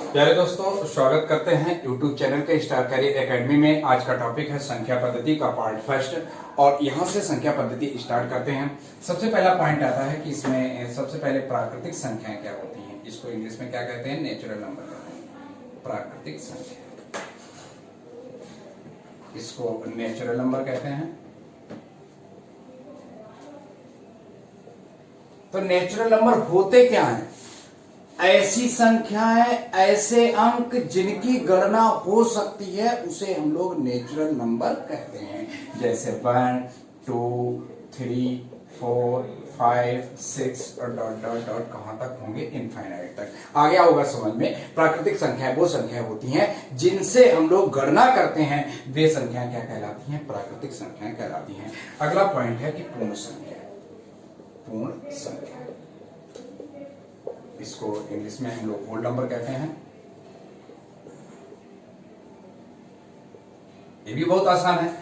प्यारे दोस्तों, स्वागत करते हैं YouTube चैनल के स्टार कैरियर एकेडमी में। आज का टॉपिक है संख्या पद्धति का पार्ट फर्स्ट और यहां से संख्या पद्धति स्टार्ट करते हैं। सबसे पहला पॉइंट आता है कि इसमें सबसे पहले प्राकृतिक संख्याएं क्या होती हैं। इसको इंग्लिश में क्या कहते हैं? नेचुरल नंबर कहते हैं। प्राकृतिक संख्या, इसको नेचुरल नंबर कहते हैं। तो नेचुरल नंबर होते क्या हैं? ऐसी संख्याएं, ऐसे अंक जिनकी गणना हो सकती है उसे हम लोग नेचुरल नंबर कहते हैं। जैसे 1, 2, 3, 4, 5, 6 और डॉट डॉट डॉट कहां तक होंगे? इनफाइनाइट तक। आ गया होगा समझ में। प्राकृतिक संख्याएं वो संख्याएं होती हैं जिनसे हम लोग गणना करते हैं, वे संख्याएं क्या कहलाती हैं? प्राकृतिक संख्याएं कहलाती हैं। अगला पॉइंट है कि पूर्ण संख्या। पूर्ण संख्या, इसको इंग्लिश में हम लोग होल नंबर कहते हैं। ये भी बहुत आसान है।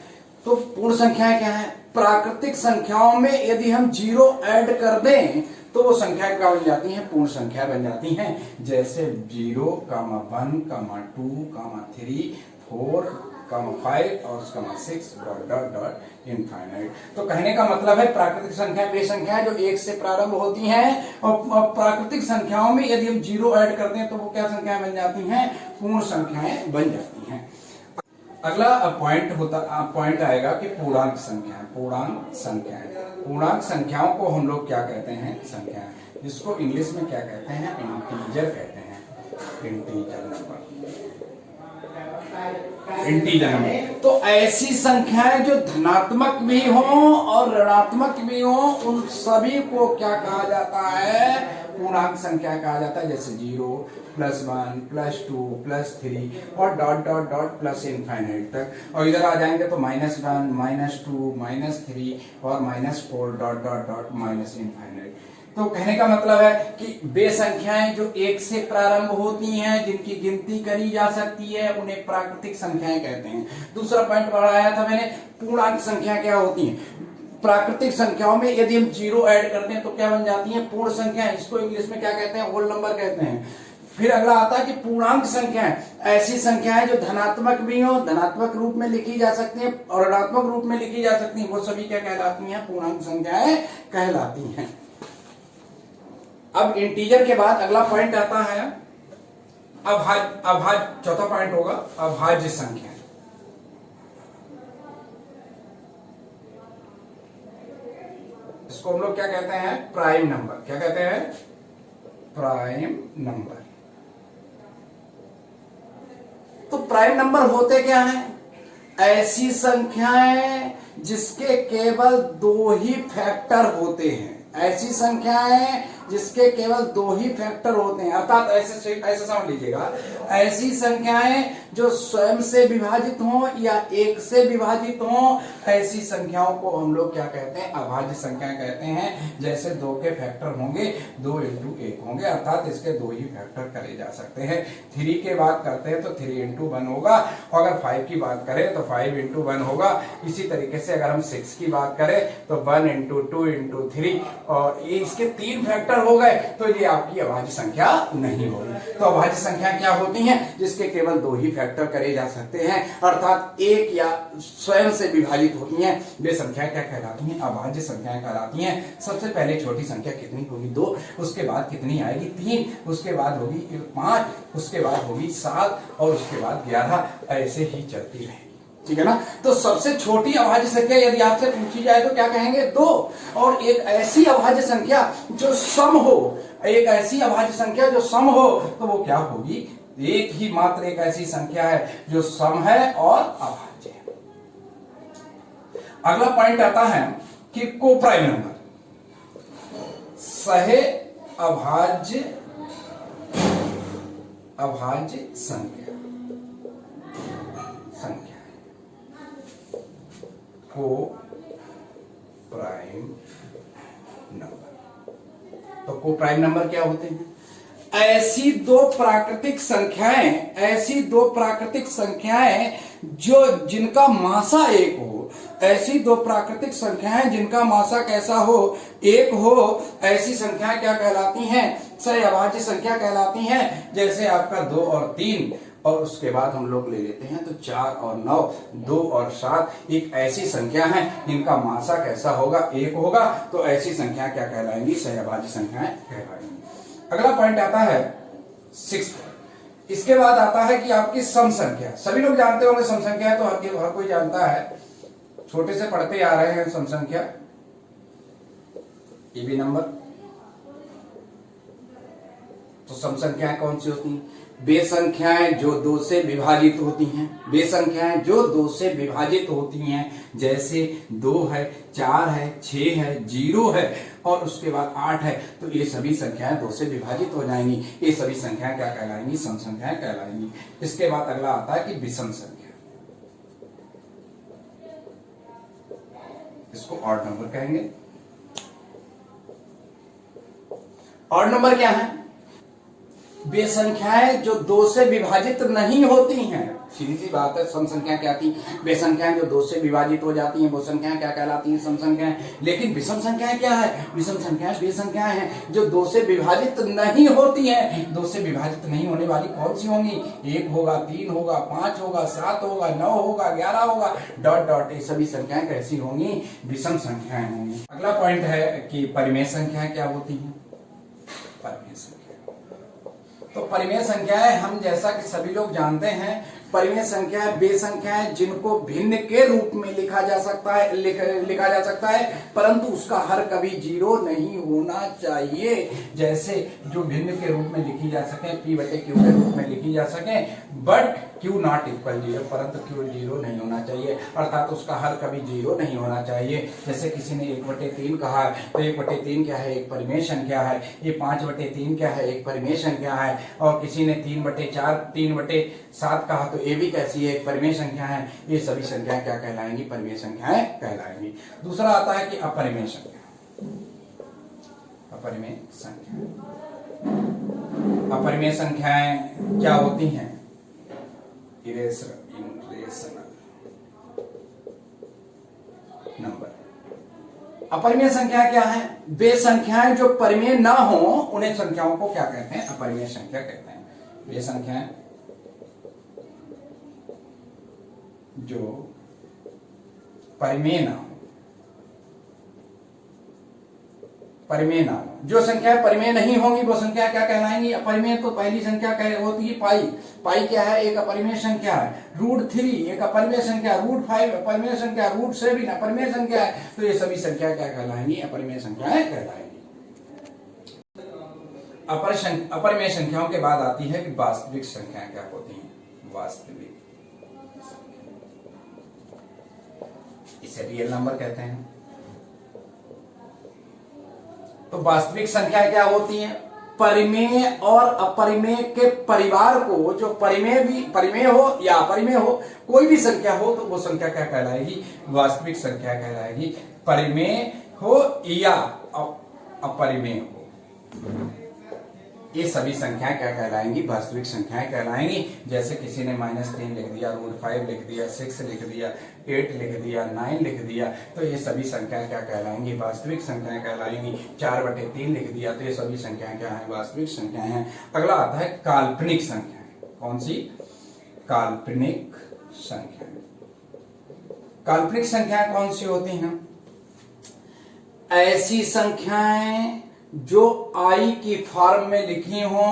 तो पूर्ण संख्याएं क्या है? प्राकृतिक संख्याओं में यदि हम 0 ऐड कर दें तो वो संख्याएं क्या बन जाती हैं? पूर्ण संख्या बन जाती हैं। जैसे 0, 1, 2, 3, 4, 5 और 6 डॉट डॉट डॉट इनफाइनाइट। तो कहने का मतलब है प्राकृतिक संख्या वे संख्याएं जो 1 से प्रारंभ होती हैं और प्राकृतिक संख्याओं में यदि हम 0 ऐड करते हैं तो वो क्या संख्याएं बन जाती हैं? पूर्ण संख्याएं बन जाती हैं। अगला पॉइंट आएगा कि पूर्णांक संख्या। पूर्णांक संख्याएं, पूर्णांक संख्याओं को हम लोग क्या कहते हैं? संख्याएं, जिसको इंग्लिश में क्या कहते हैं? इंटीजर कहते हैं। Integer number, integer number. तो ऐसी संख्याएं जो धनात्मक भी हों और ऋणात्मक भी हों, उन सभी को क्या कहा जाता है? पूर्णांक संख्या कहा जाता है। जैसे 0, +1, +2, +3 और dot dot dot plus infinite तक। और इधर आ जाएंगे तो -1, -2, -3 और -4 dot dot dot minus infinite. तो कहने का मतलब है कि वे संख्याएं जो 1 से प्रारंभ होती हैं, जिनकी गिनती करी जा सकती है, उन्हें प्राकृतिक संख्याएं कहते हैं। दूसरा पॉइंट पढ़ाया था मैंने, पूर्णांक संख्या क्या होती हैं? प्राकृतिक संख्याओं में यदि हम 0 ऐड करते हैं तो क्या बन जाती हैं? पूर्ण संख्या। इसको इंग्लिश में क्या कहते हैं? होल नंबर कहते हैं। फिर अगला आता है कि पूर्णांक संख्याएं, ऐसी संख्याएं जो धनात्मक भी हो, धनात्मक रूप में लिखी जा सकती हैं और ऋणात्मक रूप में लिखी जा सकती हैं, वो सभी क्या कहलाती हैं? पूर्णांक संख्याएं कहलाती हैं। अब इंटीजर के बाद अगला पॉइंट आता है अभाज्य। चौथा पॉइंट होगा अभाज्य संख्या। इसको हम लोग क्या कहते हैं? Prime number. क्या कहते हैं? Prime number. तो प्राइम नंबर होते क्या हैं? ऐसी संख्याएं जिसके केवल 2 ही फैक्टर होते हैं। ऐसी संख्याएं जिसके केवल 2 ही फैक्टर होते हैं, अर्थात ऐसे समझ लीजिएगा, ऐसी संख्याएं जो स्वयं से विभाजित हों या 1 से विभाजित हों, ऐसी संख्याओं को हम लोग क्या कहते हैं? अभाज्य संख्याएं कहते हैं। जैसे 2 के फैक्टर होंगे, 2 × 1 होंगे, अर्थात इसके 2 ही फैक्टर करे जा सकते हैं। 3 की बात करते हैं तो 3 × 1 होगा, और अगर 5 की बात करें तो 5 × 1 होगा। इसी तरीके से अगर हम 6 की बात करें तो 1 × 2 × 3, और ये इसके 3 फैक्टर हो गए तो ये आपकी अभाज्य संख्या नहीं होगी। तो अभाज्य संख्या क्या होती हैं? जिसके केवल 2 ही फैक्टर करे जा सकते हैं, अर्थात 1 या स्वयं से विभाजित होती हैं, वे संख्याएं क्या कहलाती हैं? अभाज्य संख्याएं कहलाती हैं। सबसे पहले छोटी संख्या कितनी होगी? 2, उसके बाद कितनी आएगी? 3, उसके बाद होगी 5, उसके बाद होगी 7 और उसके बाद 11, ऐसे ही चलती रहेगी। ठीक है ना? तो सबसे छोटी अभाज्य संख्या यदि आपसे पूछी जाए तो क्या कहेंगे? 2। और एक ऐसी अभाज्य संख्या जो सम हो, एक ऐसी अभाज्य संख्या जो सम हो, तो वो क्या होगी? एक ही मात्र एक ऐसी संख्या है जो सम है और अभाज्य है। अगला पॉइंट आता है कि कोप्राइम नंबर। सहे अभाज्य संख्या को प्राइम नंबर। तो को प्राइम नंबर क्या होते हैं? ऐसी दो प्राकृतिक संख्याएं जो जिनका मासा 1 हो, ऐसी दो प्राकृतिक संख्याएं जिनका मासा कैसा हो? 1 हो, ऐसी संख्याएं क्या कहलाती हैं? सहअभाज्य संख्या कहलाती हैं। जैसे आपका 2 और 3, और उसके बाद हम लोग ले लेते हैं तो 4 और 9, 2 और 7 एक ऐसी संख्या है इनका मासा कैसा होगा, 1 होगा। तो ऐसी संख्या क्या कहलाएंगी, सहअभाज्य संख्याएं कहलाएंगी। अगला पॉइंट आता है 6। इसके बाद आता है कि आपकी सम संख्या। सभी लोग जानते होंगे सम संख्या, तो हर कोई जानता है, छोटे से पढ़ते आ रहे हैं सम संख्या। इवन नंबर, तो सम संख्याएं कौन सी होती हैं, वे संख्याएं जो 2 से विभाजित होती हैं, वे संख्याएं जो 2 से विभाजित होती हैं। जैसे 2 है, 4 है, 6 है, 0 है और उसके बाद 8 है। तो ये सभी संख्याएं 2 से विभाजित हो जाएंगी। ये सभी संख्याएं क्या कहलाएंगी, सम संख्याएं कहलाएंगी। इसके बाद अगला आता है कि विषम संख्या। इसको ऑड नंबर कहेंगे। ऑड नंबर क्या है, वे संख्याएं जो 2 से विभाजित नहीं होती हैं। सीधी सी बात है, सम संख्या क्या थी, वे संख्याएं जो 2 से विभाजित हो जाती हैं वो संख्याएं क्या कहलाती हैं, सम संख्याएं। लेकिन विषम संख्याएं क्या है, विषम संख्याएं वे संख्याएं हैं जो 2 से विभाजित नहीं होती हैं। 2 से विभाजित नहीं होने वाली कौन सी होंगी, 1 होगा, 3 होगा, 5 होगा, 7 होगा, 9 होगा, 11 होगा, डॉट डॉट। ये सभी संख्याएं कैसी होंगी, विषम संख्याएं होंगी। अगला पॉइंट है कि परिमेय संख्याएं क्या होती हैं। परिमेय संख्या, तो परिमेय संख्याएं हम जैसा कि सभी लोग जानते हैं, परिमेय संख्याएं वे संख्याएं जिनको भिन्न के रूप में लिखा जा सकता है परंतु उसका हर कभी 0 नहीं होना चाहिए। जैसे जो भिन्न के रूप में लिखी जा सके, p/q के रूप में लिखी जा सके, बट q नॉट इक्वल 0, परंतु q 0 नहीं होना चाहिए, अर्थात उसका हर कभी 0 नहीं होना चाहिए। जैसे किसी ने 1/3 कहा है, तो 1/3 क्या है, एक परिमेय संख्या है। ये 5/3 क्या है, एक परिमेय संख्या है। और किसी ने 3/4, 3/7 कहा, तो ये भी कैसी है, एक परिमेय संख्या है। ये सभी संख्याएं क्या कहलाएंगी, परिमेय संख्याएं कहलाएंगी। दूसरा आता है कि अपरिमेय संख्या। अपरिमेय संख्या, अपरिमेय संख्याएं क्या होती हैं, इरेशनल नंबर। अपरिमेय संख्या क्या है, वे संख्याएं जो परिमेय ना हो उन्हें संख्याओं को क्या कहते हैं, अपरिमेय संख्या कहते हैं। वे संख्याएं जो परिमेय ना हो, परिमेय ना हो, जो संख्या परिमेय नहीं होंगी वो संख्या क्या कहलाएंगी, अपरिमेय। तो पहली संख्या होती है पाई। पाई क्या है, एक अपरिमेय संख्या है। √3 एक अपरिमेय संख्या, √5 अपरिमेय संख्या, √7 अपरिमेय संख्या है। तो ये सभी संख्या क्या कहलाएंगी, अपरिमेय संख्याएं कहलाएंगी। अपरिमेय संख्याओं के बाद आती है कि वास्तविक संख्याएं क्या होती हैं। वास्तविक, इसे रियल नंबर कहते हैं। तो वास्तविक संख्या क्या होती है, परिमेय और अपरिमेय के परिवार को, जो परिमेय हो या अपरिमेय हो, कोई भी संख्या हो तो वो संख्या क्या कहलाएगी, वास्तविक संख्या कहलाएगी। परिमेय हो या अपरिमेय हो, ये सभी संख्याएं क्या कहलाएंगी, वास्तविक संख्याएं कहलाएंगी। जैसे किसी ने -3 लिख दिया, √5 लिख दिया, 6 लिख दिया, 8 लिख दिया, 9 लिख दिया, तो ये सभी संख्याएं क्या कहलाएंगी, वास्तविक संख्याएं कहलाएंगी। 4/3 लिख दिया, तो ये सभी संख्याएं क्या है, वास्तविक संख्याएं हैं। अगला आता है काल्पनिक संख्याएं। कौन सी, काल्पनिक संख्याएं। काल्पनिक संख्याएं कौन सी होती हैं, ऐसी संख्याएं जो i की फॉर्म में लिखी हो,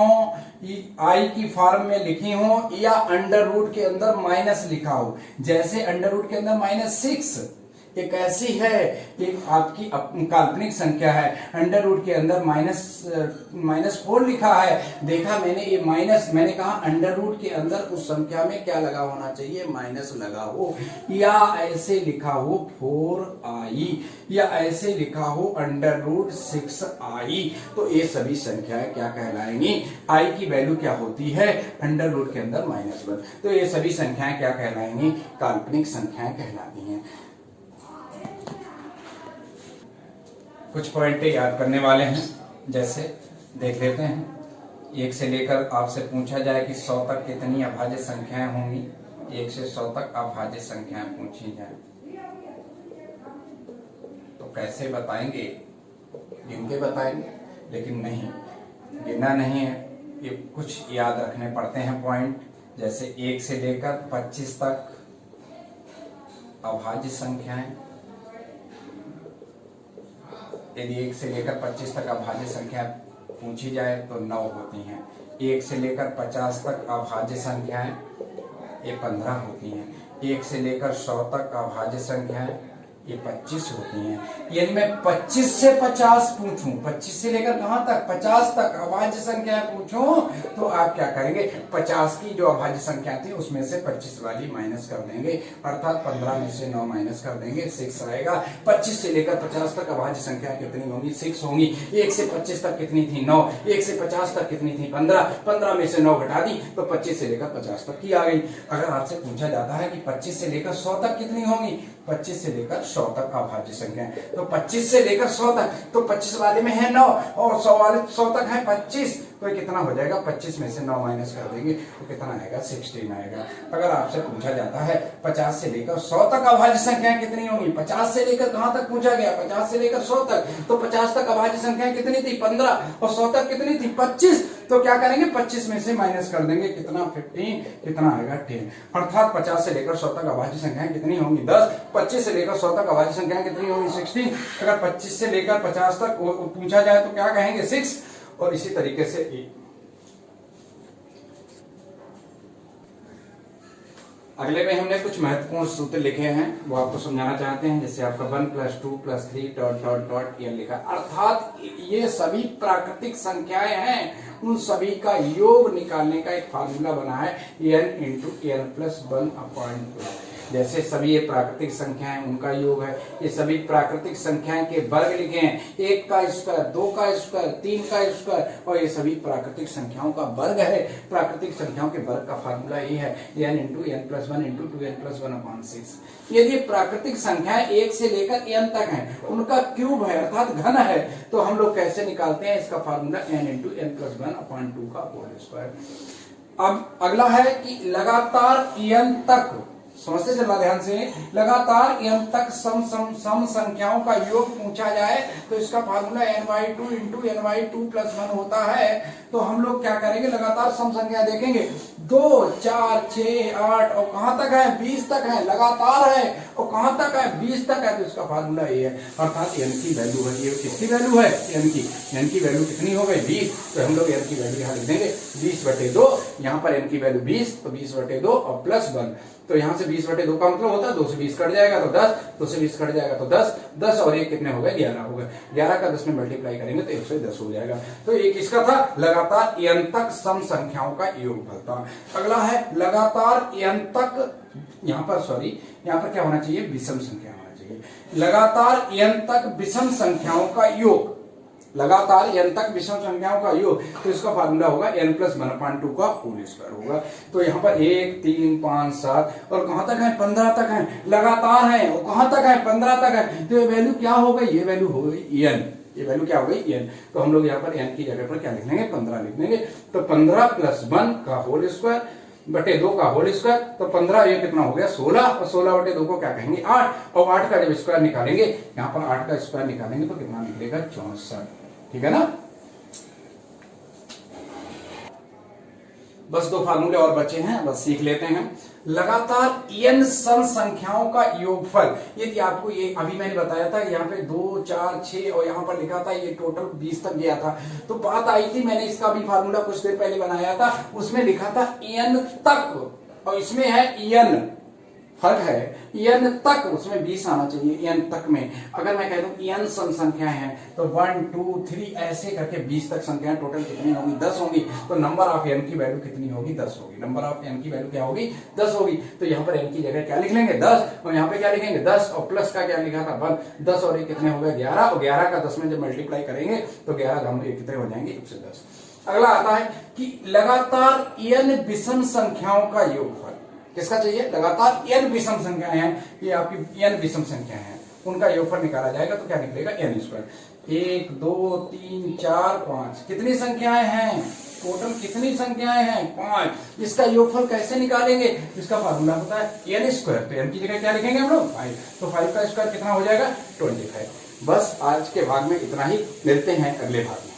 i की फॉर्म में लिखी हो या अंडर रूट के अंदर माइनस लिखा हो। जैसे अंडर रूट के अंदर -6 एक ऐसी है, एक आपकी काल्पनिक संख्या है। अंडर रूट के अंदर -4 लिखा है, देखा मैंने ये माइनस, मैंने कहा अंडर रूट के अंदर उस संख्या में क्या लगा होना चाहिए, माइनस लगा हो। या ऐसे लिखा हो 4i, या ऐसे लिखा हो √6i, तो ये सभी संख्याएं क्या कहलाएंगी, i की वैल्यू क्या होती है, अंडर रूट के अंदर -1। तो ये सभी संख्याएं क्या कहलाएंगी, काल्पनिक संख्याएं कहलाती हैं। कुछ पॉइंट याद करने वाले हैं, जैसे देख लेते हैं। 1 से लेकर आपसे पूछा जाए कि 100 तक कितनी अभाज्य संख्याएं होंगी, 1 से 100 तक अभाज्य संख्याएं पूछी जाए तो कैसे बताएंगे, गिन के बताएंगे, लेकिन नहीं, गिनना नहीं है, ये कुछ याद रखने पड़ते हैं पॉइंट। जैसे 1 से लेकर 25 तक अभाज्य संख्याएं, यदि 1 से लेकर 25 तक अभाज्य संख्या पूछी जाए तो 9 होती हैं। 1 से लेकर 50 तक अभाज्य संख्याएं ये 15 होती हैं। 1 से लेकर 100 तक अभाज्य संख्याएं ये 25 होती हैं। यदि मैं 25 से 50 पूछूं, 25 से लेकर कहां तक, 50 तक अभाज्य संख्या पूछूं, तो आप क्या करेंगे, 50 की जो अभाज्य संख्या थी उसमें से 25 वाली माइनस कर देंगे, अर्थात 15 में से 9 माइनस कर देंगे, 6 आएगा। 25 से लेकर 50 तक अभाज्य संख्या कितनी होंगी, 6 होंगी। 1 से 25 तक कितनी थी, 9। 1 से 50 तक कितनी थी, 15। 15 में से 9 घटा दी तो 25 से लेकर 50 तक की आ गई। अगर आपसे पूछा जाता है कि 25 से लेकर 100 तक कितनी होंगी, 25 से लेकर 100 तक अभाज्य संख्या है, तो 25 से लेकर 100 तक, तो 25 वाले में है 9 और 100 वाले 100 तक है 25, तो कितना हो जाएगा, 25 में से 9 माइनस कर देंगे तो कितना आएगा, 16 आएगा। अगर आपसे पूछा जाता है 50 से लेकर 100 तक अभाज्य संख्याएं कितनी होंगी, 50 से लेकर कहां तक पूछा गया, 50 से लेकर 100 तक, तो 50 तक अभाज्य संख्याएं कितनी थी, 15, और 100 तक कितनी थी, 25, तो क्या करेंगे, 25 में से माइनस कर देंगे, कितना 15, कितना आएगा 10, अर्थात 50 से लेकर 100 तक अभाज्य संख्याएं कितनी होंगी, 10। 25 से लेकर 100 तक अभाज्य संख्याएं कितनी होंगी, 16। अगर 25 से लेकर 50 तक पूछा जाए तो क्या कहेंगे, 6, और इसी तरीके से अगले में हमने कुछ महत्वपूर्ण सूत्र लिखे हैं, वो आपको समझाना चाहते हैं। जैसे आपका 1 + 2 + 3 डॉट डॉट डॉट ये लिखा, अर्थात ये सभी प्राकृतिक संख्याएं हैं, उन सभी का योग निकालने का एक फार्मूला बना है, n × n + 1/2। जैसे सभी ये प्राकृतिक संख्याएं उनका योग है, ये सभी प्राकृतिक संख्याएं के वर्ग लिखे हैं, 1 का स्क्वायर, 2 का स्क्वायर, 3 का स्क्वायर, और ये सभी प्राकृतिक संख्याओं का वर्ग है। प्राकृतिक संख्याओं के वर्ग का फार्मूला ये है, n × n + 1 × 2n + 1/6। यदि प्राकृतिक संख्याएं 1 से लेकर n तक हैं, उनका क्यूब है अर्थात घन है, तो हम लोग कैसे निकालते हैं, इसका फार्मूला n × n + 1/2 का होल स्क्वायर। अब अगला है कि लगातार n तक, समझते चलना ध्यान से, लगातार n तक सम संख्याओं का योग पूछा जाए तो इसका फार्मूला n/2 × n/2 + 1 होता है। तो हम लोग क्या करेंगे, लगातार सम संख्या देखेंगे, 2, 4, 6, 8 और कहां तक है, 20 तक है, लगातार है, और कहां तक है, 20 तक है, तो इसका फार्मूला ये है, अर्थात n की वैल्यू है, ये किसकी वैल्यू है, n की वैल्यू कितनी हो गई, 20, तो हम लोग n की वैल्यू यहाँ लिख देंगे 20/2, यहाँ पर n की वैल्यू 20, तो 20/2 और +1, तो यहाँ से 20/2 का मतलब होता है 2 से 20 कट जाएगा तो 10, 2 से 20 कट जाएगा तो 10, 10 और 1 कितने हो गए, 11 हो गए, 11 का 10 में मल्टीप्लाई करेंगे तो 110 हो जाएगा। तो एक इसका था लगातार n तक सम संख्याओं का योगफल था। अगला है लगातार n तक, यहाँ पर क्या होना चाहिए, विषम संख्या होना चाहिए। लगातार n तक विषम संख्याओं का योग, लगातार n तक विषम संख्याओं का योग, तो इसका फार्मूला होगा n + 1/2 का होल स्क्वायर होगा। तो यहाँ पर 1, 3, 5, 7 और कहां तक है, 15 तक है, लगातार है, और कहां तक है, 15 तक है, तो ये वैल्यू क्या हो गई, ये वैल्यू हो गई n, ये वैल्यू क्या हो गई n। तो हम लोग यहाँ पर n की जगह पर क्या लिख लेंगे, 15 लिख देंगे। तो 15 + 1 का होल स्क्वायर बटे 2 का होल स्क्वायर, तो 15 ये कितना हो गया, 16, और 16/2 को क्या कहेंगे, 8, और 8 का जब स्क्वायर निकालेंगे, यहाँ पर 8 का स्क्वायर निकालेंगे तो कितना निकलेगा, 64, ठीक है ना। बस 2 फार्मूले और बचे हैं, बस सीख लेते हैं। लगातार n सम संख्याओं का योगफल, यदि आपको ये अभी मैंने बताया था, यहाँ पे 2, 4, 6 और यहाँ पर लिखा था ये टोटल 20 तक गया था, तो बात आई थी, मैंने इसका भी फार्मूला कुछ देर पहले बनाया था, उसमें लिखा था n तक, और इसमें है n, फर्क है, n तक, उसमें 20 आना चाहिए n तक में। अगर मैं कह दूं n सम संख्याएं हैं तो 1, 2, 3 ऐसे करके 20 तक संख्याएं टोटल कितनी होंगी, 10 होंगी, तो नंबर ऑफ n की वैल्यू कितनी होगी, 10 होगी। नंबर ऑफ n की वैल्यू क्या होगी, 10 होगी। तो यहाँ पर n की जगह क्या लिख लेंगे, 10, और यहाँ पे क्या लिखेंगे, 10, और प्लस का क्या लिखा था, 1, 10 और 1 कितने हो गए, 11, और 11 का 10 में जब मल्टीप्लाई करेंगे तो 11 हम कितने हो जाएंगे, 110। अगला आता है कि लगातार n विषम संख्याओं का योगफल, किसका चाहिए, लगातार n विषम संख्याएं हैं, ये आपकी n विषम संख्याएं हैं, उनका योगफल निकाला जाएगा तो क्या निकलेगा, n²। 1, 2, 3, 4, 5 कितनी संख्याएं हैं, टोटल कितनी संख्याएं हैं, 5। इसका योगफल कैसे निकालेंगे, इसका फार्मूला होता है n², तो n की जगह क्या लिखेंगे हम लोग, 5, तो 5 का स्क्वायर कितना हो जाएगा, 25। बस आज के भाग में इतना ही, मिलते हैं अगले भाग में।